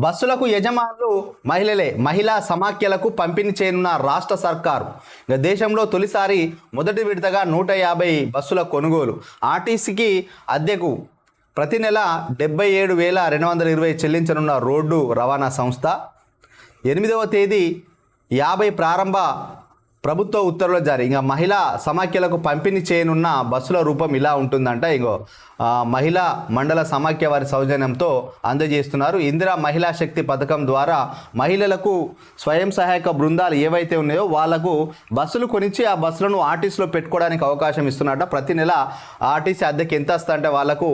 బస్సులకు యజమానులు మహిళలే. మహిళా సమాఖ్యలకు పంపిణీ చేయనున్న రాష్ట్ర సర్కారు. దేశంలో తొలిసారి మొదటి విడతగా 150 బస్సుల కొనుగోలు. ఆర్టీసీకి అద్దెకు ప్రతి నెల 77,220 చెల్లించనున్న రోడ్డు రవాణా సంస్థ. 8వ తేదీ 50 ప్రారంభ ప్రభుత్వ ఉత్తర్వులు జారీ. ఇంకా మహిళా సమాఖ్యలకు పంపిణీ చేయనున్న బస్సుల రూపం ఇలా ఉంటుందంట. మహిళా మండల సమాఖ్య వారి సౌజన్యంతో అందజేస్తున్నారు. ఇందిరా మహిళా శక్తి పథకం ద్వారా మహిళలకు స్వయం సహాయక బృందాలు ఏవైతే ఉన్నాయో వాళ్లకు బస్సులు కొనిచ్చి ఆ బస్సులను ఆర్టీసీలో పెట్టుకోవడానికి అవకాశం ఇస్తున్నట్ట. ప్రతి నెల ఆర్టీసీ అద్దెకి ఎంత వస్తుందంటే వాళ్లకు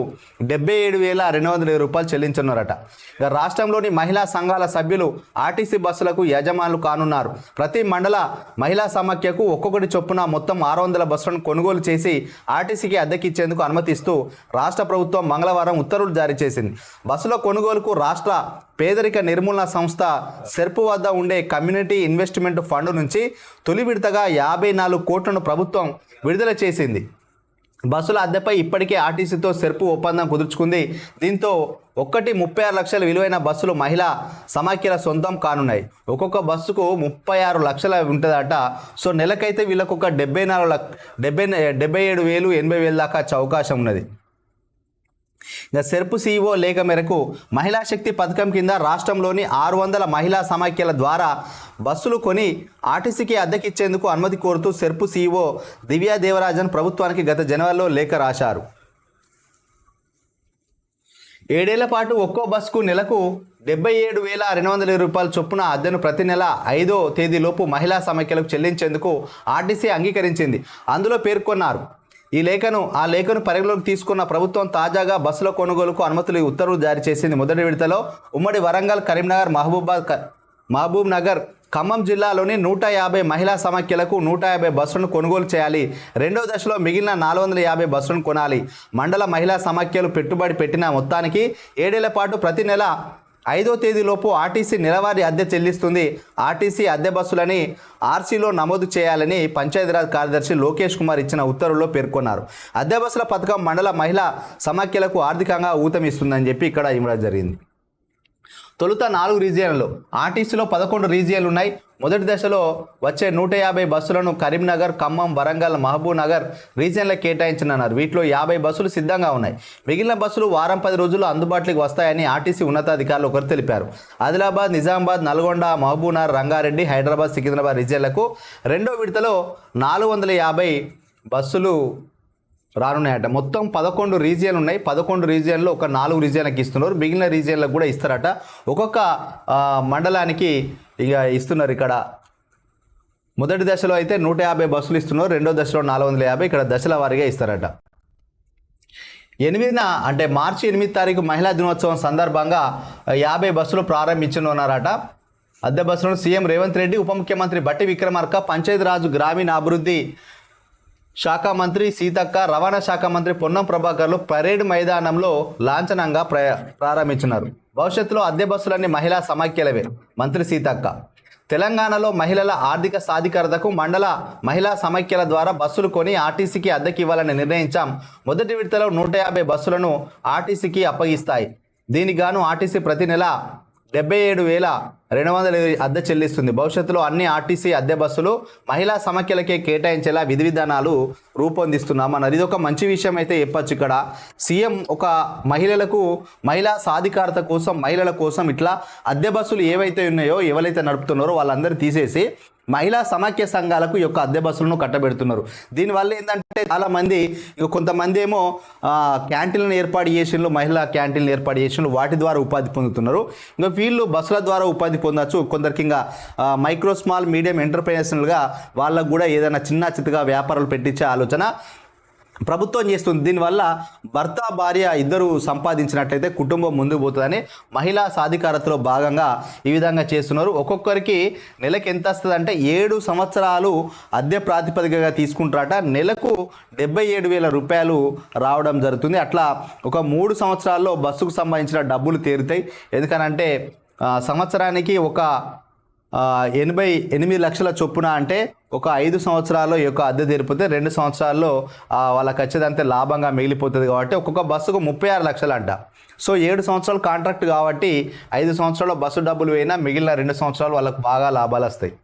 77,220 రూపాయలు చెల్లించున్నారట. ఇక రాష్ట్రంలోని మహిళా సంఘాల సభ్యులు ఆర్టీసీ బస్సులకు యజమానులు కానున్నారు. ప్రతి మండల మహిళా సమాఖ్యకు ఒక్కొక్కటి చొప్పున మొత్తం 600 బస్సులను కొనుగోలు చేసి ఆర్టీసీకి అద్దెకిచ్చేందుకు అనుమతిస్తూ రాష్ట్ర ప్రభుత్వం మంగళవారం ఉత్తర్వులు జారీ చేసింది. బస్సుల కొనుగోలుకు రాష్ట్ర పేదరిక నిర్మూలన సంస్థ సెర్పు వద్ద ఉండే కమ్యూనిటీ ఇన్వెస్ట్మెంట్ ఫండ్ నుంచి తొలి విడతగా 54 కోట్లను ప్రభుత్వం విడుదల చేసింది. బస్సుల అద్దెపై ఇప్పటికే ఆర్టీసీతో సెర్పు ఒప్పందం కుదుర్చుకుంది. దీంతో 36 లక్షల విలువైన బస్సులు మహిళా సమాఖ్యల సొంతం కానున్నాయి. ఒక్కొక్క బస్సుకు 36 లక్షల ఉంటుందట. సో నెలకైతే వీళ్ళకు ఒక 77,000 దాకా అవకాశం ఉన్నది. ఇక సెర్పు సీఈఓ లేఖ మేరకు మహిళా శక్తి పథకం కింద రాష్ట్రంలోని 600 మహిళా సమాఖ్యల ద్వారా బస్సులు కొని ఆర్టీసీకి అద్దెకిచ్చేందుకు అనుమతి కోరుతూ సెర్పు సీఈఓ దివ్యా దేవరాజన్ ప్రభుత్వానికి గత జనవరిలో లేఖ రాశారు. 7 ఏళ్ల పాటు ఒక్కో బస్సుకు నెలకు 77,220 రూపాయల చొప్పున అద్దెను ప్రతి నెల 5వ తేదీలోపు మహిళా సమాఖ్యలకు చెల్లించేందుకు ఆర్టీసీ అంగీకరించింది. అందులో పేర్కొన్నారు. ఆ లేఖను పరిగణలోకి తీసుకున్న ప్రభుత్వం తాజాగా బస్సుల కొనుగోలుకు అనుమతులు ఉత్తర్వులు జారీ చేసింది. మొదటి విడతలో ఉమ్మడి వరంగల్, కరీంనగర్, మహబూబ్ నగర్, ఖమ్మం జిల్లాలోని 150 మహిళా సమాఖ్యలకు 150 బస్సులను కొనుగోలు చేయాలి. రెండవ దశలో మిగిలిన 450 బస్సులను కొనాలి. మండల మహిళా సమాఖ్యలు పెట్టుబడి పెట్టిన మొత్తానికి 7 ఏళ్ల పాటు ప్రతి నెల 5వ తేదీలోపు ఆర్టీసీ నెలవారీ అద్దె చెల్లిస్తుంది. ఆర్టీసీ అద్దె బస్సులని ఆర్సీలో నమోదు చేయాలని పంచాయతీరాజ్ కార్యదర్శి లోకేష్ కుమార్ ఇచ్చిన ఉత్తర్వుల్లో పేర్కొన్నారు. అద్దె బస్సుల పథకం మండల మహిళా సమాఖ్యలకు ఆర్థికంగా ఊతమిస్తుందని చెప్పి ఇక్కడ ఇవ్వడం జరిగింది. తొలుత 4 రీజియన్లు, ఆర్టీసీలో 11 రీజియన్లు ఉన్నాయి. మొదటి దశలో వచ్చే 150 బస్సులను కరీంనగర్, ఖమ్మం, వరంగల్, మహబూబ్ నగర్ రీజియన్లకు కేటాయించనున్నారు. వీటిలో 50 బస్సులు సిద్ధంగా ఉన్నాయి. మిగిలిన బస్సులు వారం 10 రోజుల్లో అందుబాటులోకి వస్తాయని ఆర్టీసీ ఉన్నతాధికారులు ఒకరు తెలిపారు. ఆదిలాబాద్, నిజామాబాద్, నల్గొండ, మహబూబ్ నగర్, రంగారెడ్డి, హైదరాబాద్, సికింద్రాబాద్ రీజియన్లకు రెండో విడతలో 450 బస్సులు రానున్నాయట. మొత్తం 11 రీజియన్లు ఉన్నాయి. 11 రీజియన్లో ఒక 4 రీజియన్లకు ఇస్తున్నారు. మిగిలిన రీజియన్లకు కూడా ఇస్తారట. ఒక్కొక్క మండలానికి ఇక ఇస్తున్నారు. ఇక్కడ మొదటి దశలో అయితే 150 బస్సులు ఇస్తున్నారు. రెండో దశలో 450. ఇక్కడ దశల వారీగా ఇస్తారట. 8న అంటే మార్చి 8 తారీఖు మహిళా దినోత్సవం సందర్భంగా 50 బస్సులు ప్రారంభించనున్నారట. అద్దె బస్సులను సీఎం రేవంత్ రెడ్డి, ఉప ముఖ్యమంత్రి బట్టి విక్రమార్క, పంచాయతీరాజ్ గ్రామీణాభివృద్ధి శాఖ మంత్రి సీతక్క, రవాణా శాఖ మంత్రి పొన్నం ప్రభాకర్లు పరేడ్ మైదానంలో లాంఛనంగా ప్రారంభించినారు. భవిష్యత్తులో అద్దె బస్సులన్నీ మహిళా సమాఖ్యలవే. మంత్రి సీతక్క తెలంగాణలో మహిళల ఆర్థిక సాధికారతకు మండల మహిళా సమాఖ్యల ద్వారా బస్సులు కొని ఆర్టీసీకి అద్దెకి ఇవ్వాలని నిర్ణయించాం. మొదటి విడతలో 150 బస్సులను ఆర్టీసీకి అప్పగిస్తాయి. దీనికి గాను ఆర్టీసీ ప్రతి నెల 77,220 అద్దె చెల్లిస్తుంది. భవిష్యత్తులో అన్ని ఆర్టీసీ అద్దె బస్సులు మహిళా సమాఖ్యలకే కేటాయించేలా విధి విధానాలు రూపొందిస్తున్నామన్నారు. ఇది ఒక మంచి విషయం అయితే చెప్పచ్చు. ఇక్కడ సీఎం ఒక మహిళా సాధికారత కోసం, మహిళల కోసం ఇట్లా అద్దె బస్సులు ఏవైతే ఉన్నాయో, ఎవరైతే నడుపుతున్నారో వాళ్ళందరూ తీసేసి మహిళా సమాఖ్య సంఘాలకు యొక్క అద్దె బస్సులను కట్టబెడుతున్నారు. దీనివల్ల ఏంటంటే చాలామంది కొంతమంది ఏమో క్యాంటీన్లను ఏర్పాటు చేసిండ్రు, మహిళా క్యాంటీన్లు ఏర్పాటు చేసిండ్రు, వాటి ద్వారా ఉపాధి పొందుతున్నారు. ఇంకా వీళ్ళు బస్సుల ద్వారా ఉపాధి పొందవచ్చు. కొందరికి ఇంకా మైక్రో స్మాల్ మీడియం ఎంటర్ప్రైనర్స్గా వాళ్ళకు కూడా ఏదైనా చిన్న చిత్తగా వ్యాపారాలు పెట్టించే ఆలోచన ప్రభుత్వం చేస్తుంది. దీనివల్ల భర్త, భార్య ఇద్దరు సంపాదించినట్లయితే కుటుంబం ముందుకు పోతుందని మహిళా సాధికారతలో భాగంగా ఈ విధంగా చేస్తున్నారు. ఒక్కొక్కరికి నెలకు ఎంత వస్తుంది అంటే 7 సంవత్సరాలు అద్దె ప్రాతిపదికగా తీసుకుంటారట. నెలకు 77,000 రూపాయలు రావడం జరుగుతుంది. అట్లా ఒక 3 సంవత్సరాల్లో బస్సుకు సంబంధించిన డబ్బులు తీరుతాయి. ఎందుకనంటే సంవత్సరానికి ఒక 88 లక్షల చొప్పున అంటే ఒక 5 సంవత్సరాల్లో ఈ యొక్క అద్దె తీరిపోతే 2 సంవత్సరాల్లో వాళ్ళకి వచ్చేదంతే లాభంగా మిగిలిపోతుంది కాబట్టి ఒక్కొక్క బస్సుకు 36 లక్షలు అంట. సో 7 సంవత్సరాలు కాంట్రాక్ట్ కాబట్టి 5 సంవత్సరాల్లో బస్సు డబ్బులు పోయినా మిగిలిన 2 సంవత్సరాలు వాళ్ళకు బాగా లాభాలు వస్తాయి.